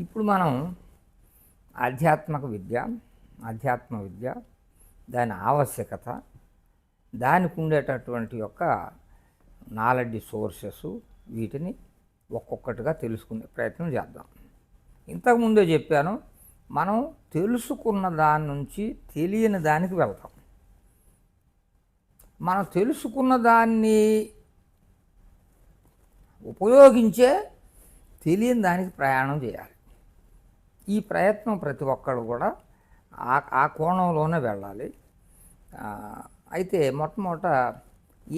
ఇప్పుడు మనం ఆధ్యాత్మ విద్య దాని ఆవశ్యకత, దానికి ఉండేటటువంటి యొక్క నాలెడ్జ్ సోర్సెస్, వీటిని ఒక్కొక్కటిగా తెలుసుకునే ప్రయత్నం చేద్దాం. ఇంతకుముందే చెప్పాను, మనం తెలుసుకున్న దాని నుంచి తెలియని దానికి వెళ్తాం. మనం తెలుసుకున్న దాన్ని ఉపయోగించే తెలియని దానికి ప్రయాణం చేయాలి. ఈ ప్రయత్నం ప్రతి ఒక్కరు కూడా ఆ కోణంలోనే వెళ్ళాలి. అయితే మొట్టమొదట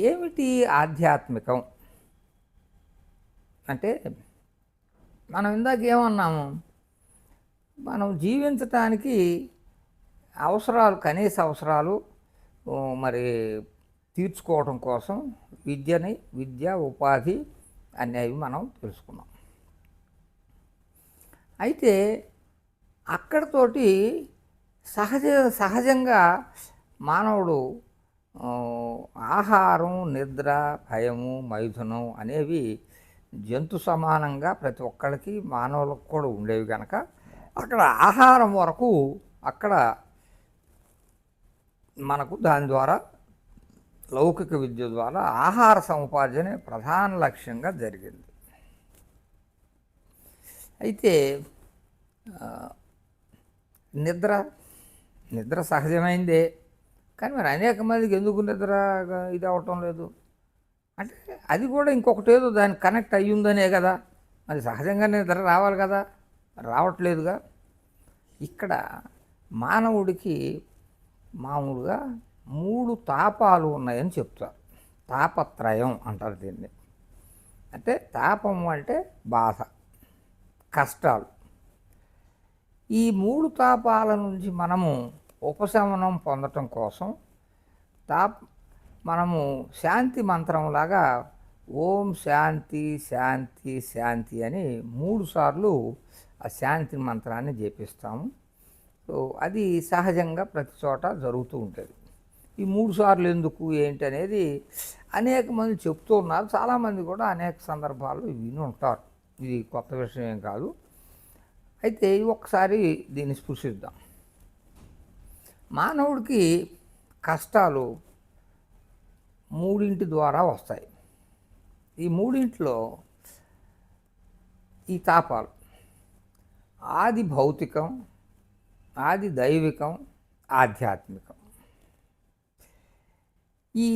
ఏమిటి ఆధ్యాత్మికం అంటే, మనం ఇందాక ఏమన్నాము, మనం జీవించటానికి అవసరాలు, కనీస అవసరాలు మరి తీర్చుకోవడం కోసం విద్య, ఉపాధి అనేవి మనం తెలుసుకున్నాం. అయితే అక్కడతోటి సహజంగా మానవుడు ఆహారం, నిద్ర, భయము, మైథునం అనేవి జంతు సమానంగా ప్రతి ఒక్కరికి, మానవులకు కూడా ఉండేవి కనుక అక్కడ ఆహారం వరకు అక్కడ మనకు దాని ద్వారా లౌకిక విద్య ద్వారా ఆహార సముపార్జనే ప్రధాన లక్ష్యంగా జరిగింది. అయితే నిద్ర సహజమైందే, కానీ మరి అనేక మందికి ఎందుకు నిద్ర ఇది అవటం లేదు అంటే, అది కూడా ఇంకొకటి ఏదో దానికి కనెక్ట్ అయ్యిందనే కదా. మరి సహజంగా నిద్ర రావాలి కదా, రావట్లేదుగా. ఇక్కడ మానవుడికి మామూలుగా 3 తాపాలు ఉన్నాయని చెప్తారు. తాపత్రయం అంటారు దీన్ని. అంటే తాపం అంటే బాధ, కష్టాలు. ఈ 3 తాపాల నుంచి మనము ఉపశమనం పొందటం కోసం మనము శాంతి మంత్రంలాగా ఓం శాంతి శాంతి శాంతి అని 3 సార్లు ఆ శాంతి మంత్రాన్ని జపిస్తాము. సో అది సహజంగా ప్రతి చోట జరుగుతూ ఉంటుంది. ఈ 3 సార్లు ఎందుకు ఏంటి అనేది అనేక మంది చెప్తూ ఉన్నారు. చాలామంది కూడా అనేక సందర్భాల్లో విని ఉంటారు. ఇది కొత్త విషయం ఏం కాదు. అయితే ఒకసారి దీన్ని స్పృశిద్దాం. మానవుడికి కష్టాలు 3 ద్వారా వస్తాయి. ఈ 3లో ఈ తాపాలు ఆది భౌతికం, ఆది దైవికం, ఆధ్యాత్మికం. ఈ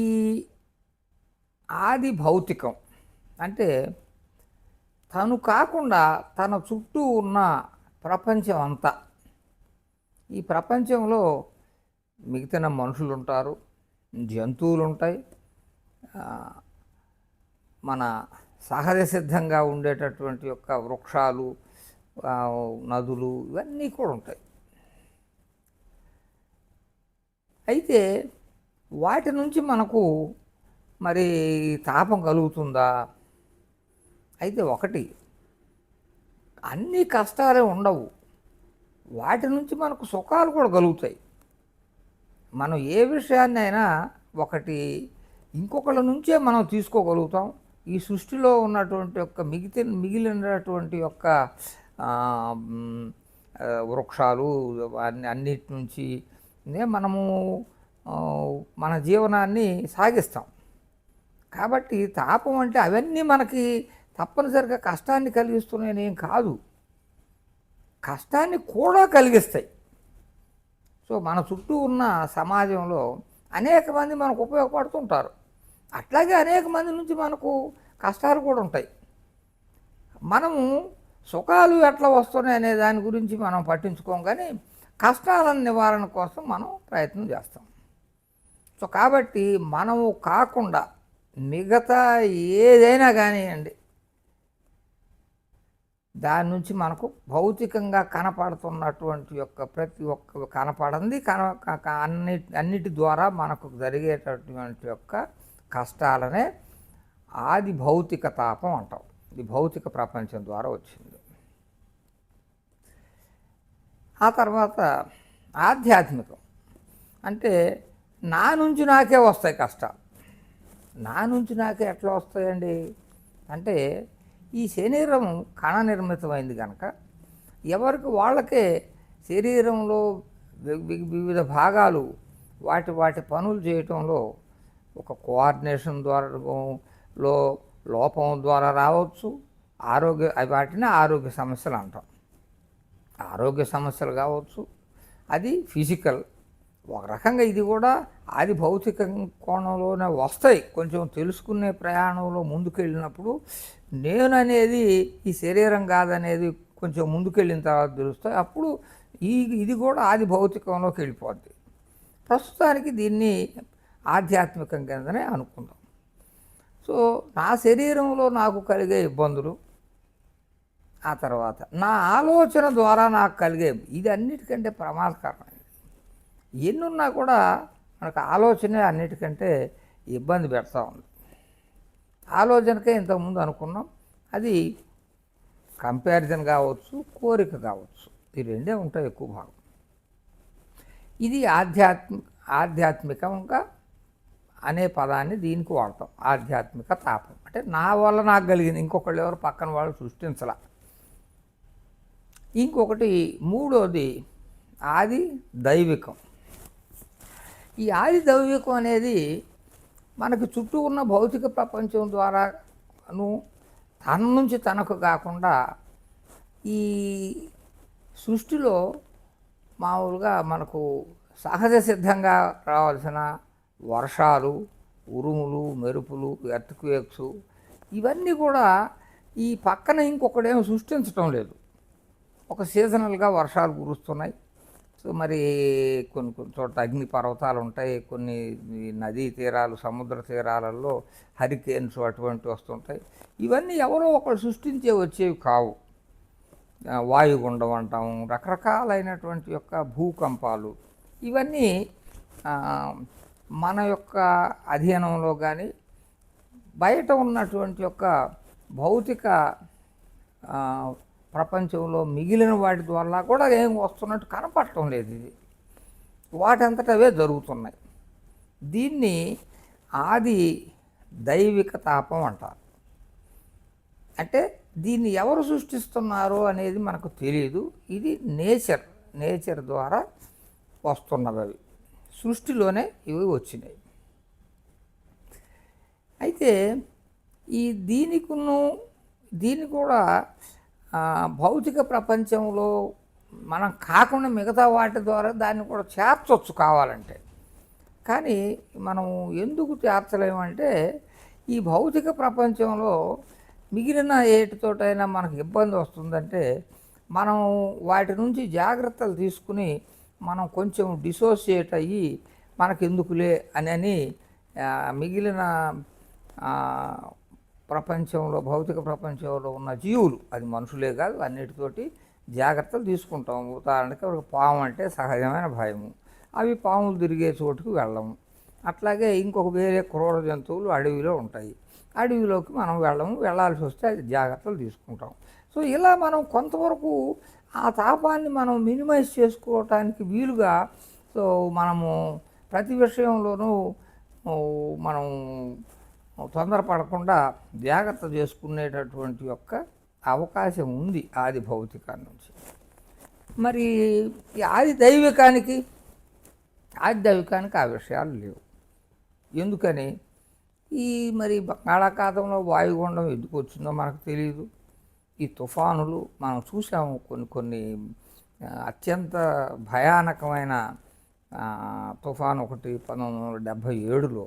ఆది భౌతికం అంటే తను కాకుండా తన చుట్టూ ఉన్న ప్రపంచం అంతా, ఈ ప్రపంచంలో మిగతా మనుషులు ఉంటారు, జంతువులు ఉంటాయి, మన సహజ సిద్ధంగా ఉండేటటువంటి యొక్క వృక్షాలు, నదులు, ఇవన్నీ కూడా ఉంటాయి. అయితే వాటి నుంచి మనకు మరి తాపం కలుగుతుందా? అయితే ఒకటి, అన్ని కష్టాలే ఉండవు, వాటి నుంచి మనకు సుఖాలు కూడా కలుగుతాయి. మనం ఏ విషయాన్ని అయినా ఒకటి ఇంకొకళ్ళ నుంచే మనం తీసుకోగలుగుతాం. ఈ సృష్టిలో ఉన్నటువంటి యొక్క మిగిలినటువంటి యొక్క వృక్షాలు అన్నిటి నుంచి మనము మన జీవనాన్ని సాగిస్తాం. కాబట్టి తాపం అంటే అవన్నీ మనకి తప్పనిసరిగా కష్టాన్ని కలిగిస్తున్నాయని ఏం కాదు, కష్టాన్ని కూడా కలిగిస్తాయి. సో మన చుట్టూ ఉన్న సమాజంలో అనేక మంది మనకు ఉపయోగపడుతుంటారు. అట్లాగే అనేక మంది నుంచి మనకు కష్టాలు కూడా ఉంటాయి. మనము సుఖాలు ఎట్లా వస్తున్నాయి అనే దాని గురించి మనం పట్టించుకోం, కానీ కష్టాల నివారణ కోసం మనం ప్రయత్నం చేస్తాం. సో కాబట్టి మనము కాకుండా మిగతా ఏదైనా కానివ్వండి, దాని నుంచి మనకు భౌతికంగా కనపడుతున్నటువంటి యొక్క ప్రతి ఒక్క కనపడంది అన్నిటి ద్వారా మనకు జరిగేటటువంటి యొక్క కష్టాలనే ఆది భౌతిక తాపం అంటాం. ఇది భౌతిక ప్రపంచం ద్వారా వచ్చింది. ఆ తర్వాత ఆధ్యాత్మికం అంటే నా నుంచి నాకే వస్తాయి కష్టాలు. నా నుంచి నాకే ఎట్లా వస్తాయండి అంటే, ఈ శరీరం కణ నిర్మితమైంది కనుక ఎవరికి వాళ్ళకే శరీరంలో వివిధ భాగాలు వాటి వాటి పనులు చేయటంలో ఒక కోఆర్డినేషన్ ద్వారా లో లోపం ద్వారా రావచ్చు. వాటిని ఆరోగ్య సమస్యలు అంటాం. ఆరోగ్య సమస్యలు కావచ్చు, అది ఫిజికల్. ఒక రకంగా ఇది కూడా అది భౌతిక కోణంలోనే వస్తాయి. కొంచెం తెలుసుకునే ప్రయాణంలో ముందుకెళ్ళినప్పుడు నేను అనేది ఈ శరీరం కాదనేది కొంచెం ముందుకెళ్ళిన తర్వాత తెలుస్తాయి. అప్పుడు ఇది కూడా ఆది భౌతికంలోకి వెళ్ళిపోద్ది. ప్రస్తుతానికి దీన్ని ఆధ్యాత్మికం కిందనే అనుకుందాం. సో నా శరీరంలో నాకు కలిగే ఇబ్బందులు, ఆ తర్వాత నా ఆలోచన ద్వారా నాకు కలిగే, ఇది అన్నిటికంటే ప్రమాదకరమైనది. ఎన్నున్నా కూడా మనకు ఆలోచనే అన్నిటికంటే ఇబ్బంది పెడతా ఉంది. ఆలోచనకే ఇంతకుముందు అనుకున్నాం, అది కంపారిజన్ కావచ్చు, కోరిక కావచ్చు, ఈ రెండే ఉంటాయి ఎక్కువ భాగం. ఇది ఆధ్యాత్మికంగా అనే పదాన్ని దీనికి వాడతాం. ఆధ్యాత్మిక తాపం అంటే నా వల్ల నాకు కలిగింది, ఇంకొకళ్ళు ఎవరు పక్కన వాళ్ళు సృష్టించాల. ఇంకొకటి మూడోది ఆది దైవికం. ఈ ఆది దైవికం అనేది మనకి చుట్టూ ఉన్న భౌతిక ప్రపంచం ద్వారాను తన నుంచి తనకు కాకుండా ఈ సృష్టిలో మామూలుగా మనకు సహజ సిద్ధంగా రావాల్సిన వర్షాలు, ఉరుములు, మెరుపులు, ఎర్త్క్వేక్స్, ఇవన్నీ కూడా ఈ పక్కన ఇంకొకడేమో సృష్టించడం లేదు. ఒక సీజనల్గా వర్షాలు కురుస్తున్నాయి. సో మరి కొన్ని చోట్ల అగ్ని పర్వతాలు ఉంటాయి, కొన్ని నదీ తీరాలు, సముద్ర తీరాలలో హరికేన్స్ అటువంటి వస్తుంటాయి. ఇవన్నీ ఎవరో ఒకరు సృష్టించే వచ్చేవి కావు. వాయుగుండం అంటాము, రకరకాలైనటువంటి యొక్క భూకంపాలు, ఇవన్నీ మన యొక్క అధీనంలో కానీ బయట ఉన్నటువంటి యొక్క భౌతిక ప్రపంచంలో మిగిలిన వాటి ద్వారా కూడా ఏం వస్తున్నట్టు కనపడటం లేదు. ఇది వాటంతటవే జరుగుతున్నాయి. దీన్ని ఆది దైవిక తాపం అంటారు. అంటే దీన్ని ఎవరు సృష్టిస్తున్నారో అనేది మనకు తెలియదు. ఇది నేచర్ ద్వారా వస్తున్నవి, అవి సృష్టిలోనే ఇవి వచ్చినాయి. అయితే దీన్ని కూడా భౌతిక ప్రపంచంలో మనం కాకుండా మిగతా వాటి ద్వారా దాన్ని కూడా చేర్చవచ్చు కావాలంటే. కానీ మనం ఎందుకు చేర్చలేమంటే ఈ భౌతిక ప్రపంచంలో మిగిలిన ఏటితోటైనా మనకు ఇబ్బంది వస్తుందంటే మనం వాటి నుంచి జాగ్రత్తలు తీసుకుని మనం కొంచెం డిసోసియేట్ అయ్యి మనకెందుకులే అని మిగిలిన ప్రపంచంలో, భౌతిక ప్రపంచంలో ఉన్న జీవులు, అది మనుషులే కాదు, అన్నిటితోటి జాగ్రత్తలు తీసుకుంటాం. ఉదాహరణకి ఒక పాము అంటే సహజమైన భయము, అవి పాములు తిరిగే చోటుకు వెళ్ళము. అట్లాగే ఇంకొక వేరే క్రూర జంతువులు అడవిలో ఉంటాయి, అడవిలోకి మనం వెళ్ళాల్సి వస్తే అది జాగ్రత్తలు తీసుకుంటాం. సో ఇలా మనం కొంతవరకు ఆ తాపాన్ని మనం మినిమైజ్ చేసుకోవటానికి వీలుగా సో మనము ప్రతి విషయంలోనూ మనం తొందరపడకుండా జాగ్రత్త చేసుకునేటటువంటి యొక్క అవకాశం ఉంది ఆది భౌతికాన్ని నుంచి. మరి ఆది దైవికానికి ఆ విషయాలు లేవు. ఎందుకని మరి బంగాళాఖాతంలో వాయుగుండం ఎందుకు వచ్చిందో మనకు తెలియదు. ఈ తుఫానులు మనం చూసాము, కొన్ని అత్యంత భయానకమైన తుఫాను ఒకటి 1977లో.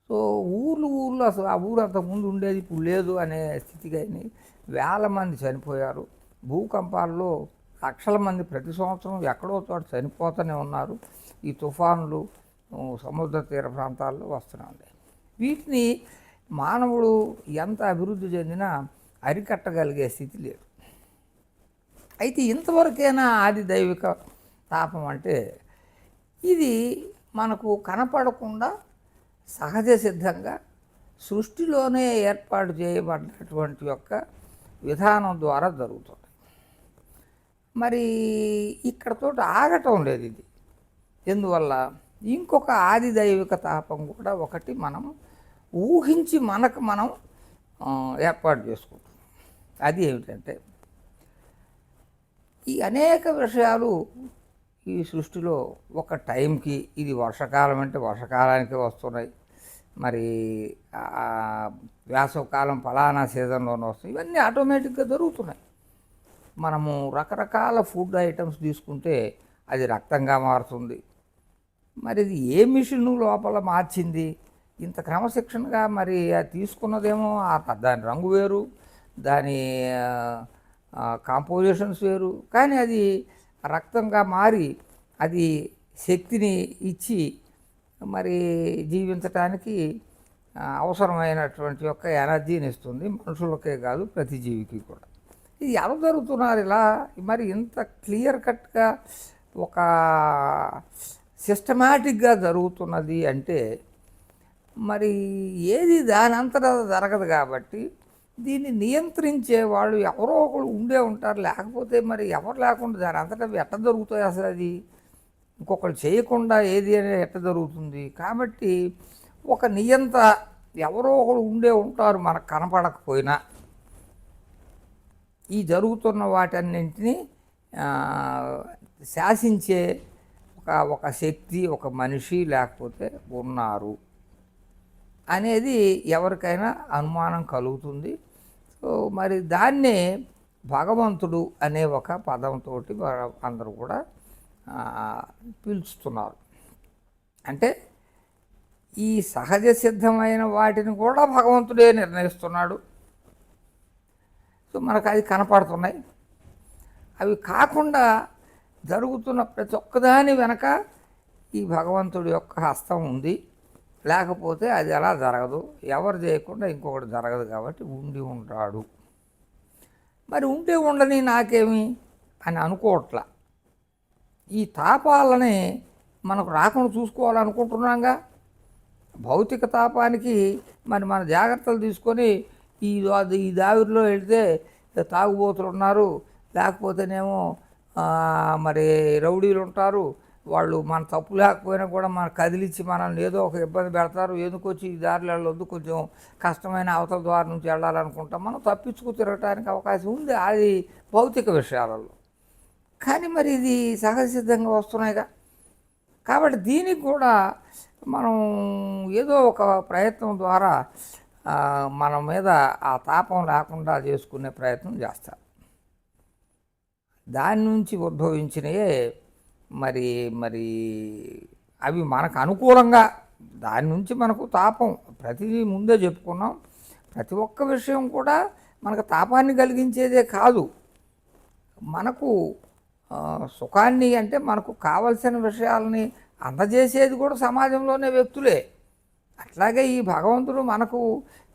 సో ఊర్లు అసలు ఆ ఊరు అంతకుముందు ఉండేది, ఇప్పుడు లేదు అనే స్థితికి వేల మంది చనిపోయారు. భూకంపాల్లో లక్షల మంది ప్రతి సంవత్సరం ఎక్కడో చోట చనిపోతూనే ఉన్నారు. ఈ తుఫానులు సముద్ర తీర ప్రాంతాల్లో వస్తున్నాయి. వీటిని మానవుడు ఎంత అభివృద్ధి చెందినా అరికట్టగలిగే స్థితి లేదు. అయితే ఇంతవరకైనా ఆది దైవిక తాపం అంటే ఇది మనకు కనపడకుండా సహజ సిద్ధంగా సృష్టిలోనే ఏర్పాటు చేయబడినటువంటి యొక్క విధానం ద్వారా జరుగుతుంది. మరి ఇక్కడతో ఆగటం లేదు ఇది. ఎందువల్ల ఇంకొక ఆది దైవిక తాపం కూడా ఒకటి మనం ఊహించి మనం ఏర్పాటు చేసుకుంటాం. అది ఏమిటంటే ఈ అనేక విషయాలు ఈ సృష్టిలో ఒక టైంకి, ఇది వర్షాకాలం అంటే వర్షాకాలానికి వస్తున్నాయి, మరి వేసవకాలం ఫలానా సీజన్లోనే వస్తాయి, ఇవన్నీ ఆటోమేటిక్గా జరుగుతున్నాయి. మనము రకరకాల ఫుడ్ ఐటమ్స్ తీసుకుంటే అది రక్తంగా మారుతుంది. మరి ఇది ఏ మిషన్ లోపల మార్చింది? ఇంత క్రమశిక్షణగా మరి అది తీసుకున్నదేమో దాని రంగు వేరు, దాని కాంపోజిషన్స్ వేరు, కానీ అది రక్తంగా మారి అది శక్తిని ఇచ్చి మరి జీవించటానికి అవసరమైనటువంటి యొక్క ఎనర్జీని ఇస్తుంది. మనుషులకే కాదు, ప్రతి జీవికి కూడా. ఇది ఎలా జరుగుతున్నారు ఇలా? మరి ఇంత క్లియర్ కట్గా ఒక సిస్టమాటిక్గా జరుగుతున్నది అంటే మరి ఏది దాని అంతటా జరగదు. కాబట్టి దీన్ని నియంత్రించే వాళ్ళు ఎవరో ఒకరు ఉండే ఉంటారు. లేకపోతే మరి ఎవరు లేకుండా దాని అంతటా ఎట్ట జరుగుతాయి అసలు? అది ఇంకొకరు చేయకుండా ఏది అనేది ఎట్ట జరుగుతుంది? కాబట్టి ఒక నియంత ఎవరో ఒకరు ఉండే ఉంటారు, మనకు కనపడకపోయినా. ఈ జరుగుతున్న వాటన్నింటినీ శాసించే ఒక శక్తి, ఒక మనిషి లేకపోతే ఉన్నారు అనేది ఎవరికైనా అనుమానం కలుగుతుంది. సో మరి దాన్నే భగవంతుడు అనే ఒక పదంతో అందరూ కూడా పిలుస్తున్నారు. అంటే ఈ సహజ సిద్ధమైన వాటిని కూడా భగవంతుడే నిర్ణయిస్తున్నాడు. సో మనకు అది కనపడుతున్నాయి. అవి కాకుండా జరుగుతున్న ప్రతి ఒక్కదాని వెనక ఈ భగవంతుడి యొక్క హస్తం ఉంది. లేకపోతే అది ఎలా జరగదు, ఎవరు చేయకుండా ఇంకొకటి జరగదు. కాబట్టి ఉండి ఉంటాడు. మరి ఉంటే ఉండని నాకేమి అని అనుకోవట్లా. ఈ తాపాలని మనకు రాకుండా చూసుకోవాలనుకుంటున్నాంగా. భౌతిక తాపానికి మరి మన జాగ్రత్తలు తీసుకొని ఈ దావిరిలో వెళితే తాగుబోతులు ఉన్నారు, లేకపోతేనేమో మరి రౌడీలు ఉంటారు, వాళ్ళు మన తప్పు లేకపోయినా కూడా మన కదిలించి మనల్ని ఏదో ఒక ఇబ్బంది పెడతారు. ఎందుకు వచ్చి ఈ దారిలో వెళ్ళొద్దు, కొంచెం కష్టమైన అవతల ద్వారం నుంచి వెళ్ళాలనుకుంటాం. మనం తప్పించుకు తిరగటానికి అవకాశం ఉంది అది భౌతిక విషయాలలో. కానీ మరి ఇది సహజసిద్ధంగా వస్తున్నాయిగా. కాబట్టి దీనికి కూడా మనం ఏదో ఒక ప్రయత్నం ద్వారా మన మీద ఆ తాపం లేకుండా చేసుకునే ప్రయత్నం చేస్తారు. దాని నుంచి ఉద్భవించినయే మరి మరి అవి మనకు అనుకూలంగా, దాని నుంచి మనకు తాపం ప్రతిదీ ముందే చెప్పుకున్నాం. ప్రతి ఒక్క విషయం కూడా మనకు తాపాన్ని కలిగించేదే కాదు, మనకు సుఖాన్ని అంటే మనకు కావలసిన విషయాలని అందజేసేది కూడా సమాజంలోనే వ్యక్తులే. అట్లాగే ఈ భగవంతుడు మనకు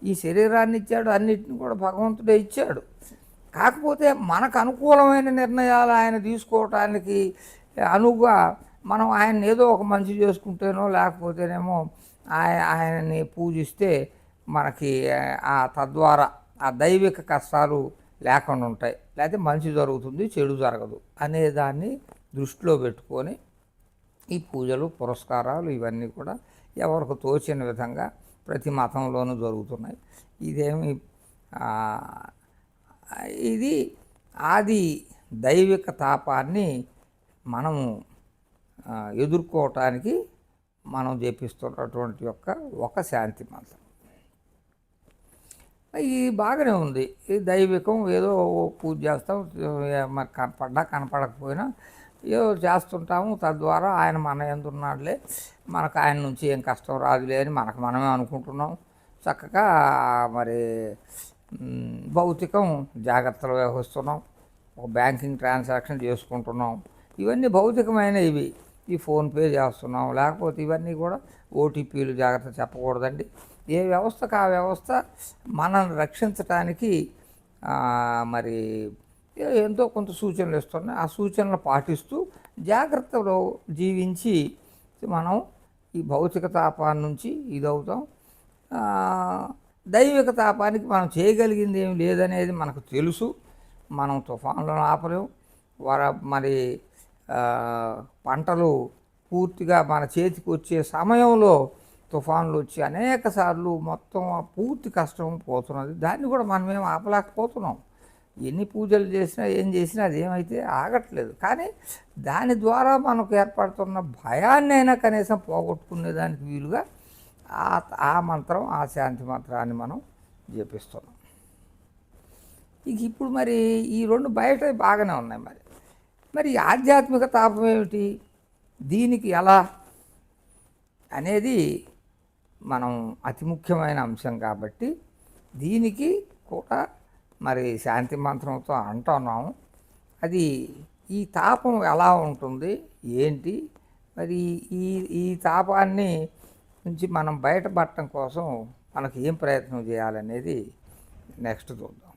ఈ శరీరాన్ని ఇచ్చాడు, అన్నిటిని కూడా భగవంతుడే ఇచ్చాడు. కాకపోతే మనకు అనుకూలమైన నిర్ణయాలు ఆయన తీసుకోవటానికి అనువుగా మనం ఆయన ఏదో ఒక మంచి చేసుకుంటేనో లేకపోతేనేమో ఆయనని పూజిస్తే మనకి తద్వారా ఆ దైవిక కష్టాలు లేకుండా ఉంటాయి, లేకపోతే మంచి జరుగుతుంది, చెడు జరగదు అనేదాన్ని దృష్టిలో పెట్టుకొని ఈ పూజలు పురస్కారాలు ఇవన్నీ కూడా ఎవరికి తోచిన విధంగా ప్రతి మతంలోనూ జరుగుతున్నాయి. ఇదేమి ఇది ఆది దైవిక తాపాన్ని మనము ఎదుర్కోవటానికి మనం జపిస్తున్నటువంటి ఒక శాంతి మంత్రం. ఇది బాగానే ఉంది. ఇది దైవికం, ఏదో పూజ చేస్తాం, మనకు కనపడ్డా కనపడకపోయినా ఏదో చేస్తుంటాము. తద్వారా ఆయన మన ఎందున్నాడులే, మనకు ఆయన నుంచి ఏం కష్టం రాదులే అని మనమే అనుకుంటున్నాం. చక్కగా మరి భౌతికం జాగ్రత్తలు వ్యవహరిస్తున్నాం, ఒక బ్యాంకింగ్ ట్రాన్సాక్షన్ చేసుకుంటున్నాం. ఇవన్నీ భౌతికమైన ఇవి. ఈ ఫోన్పే చేస్తున్నాం, లేకపోతే ఇవన్నీ కూడా ఓటీపీలు జాగ్రత్త చెప్పకూడదండి. ఏ వ్యవస్థకు ఆ వ్యవస్థ మనల్ని రక్షించటానికి మరి ఎంతో కొంత సూచనలు ఇస్తున్నాయి. ఆ సూచనలు పాటిస్తూ జాగ్రత్తలో జీవించి మనం ఈ భౌతిక తాపాన్ని నుంచి ఇదవుతాం. దైవిక తాపానికి మనం చేయగలిగింది ఏమి లేదనేది మనకు తెలుసు. మనం తుఫాన్లను ఆపలేం. మరి పంటలు పూర్తిగా మన చేతికి వచ్చే సమయంలో తుఫాన్లు వచ్చి అనేక సార్లు మొత్తం పూర్తి కష్టం పోతున్నది. దాన్ని కూడా మనమేం ఆపలేకపోతున్నాం. ఎన్ని పూజలు చేసినా ఏం చేసినా అదేమైతే ఆగట్లేదు. కానీ దాని ద్వారా మనకు ఏర్పడుతున్న భయాన్ని అయినా కనీసం పోగొట్టుకునే దానికి వీలుగా ఆ మంత్రం, ఆ శాంతి మంత్రాన్ని మనం జపిస్తున్నాం. ఇక ఇప్పుడు మరి ఈ రెండు బయట బాగానే ఉన్నాయి. మరి ఆధ్యాత్మిక తాపం ఏమిటి, దీనికి ఎలా అనేది మనం అతి ముఖ్యమైన అంశం కాబట్టి దీనికి కూడా మరి శాంతి మంత్రంతో అంటున్నాము. అది ఈ తాపం ఎలా ఉంటుంది ఏంటి, మరి ఈ ఈ తాపాన్ని నుంచి మనం బయటపడటం కోసం మనకి ఏం ప్రయత్నం చేయాలనేది నెక్స్ట్ చూద్దాం.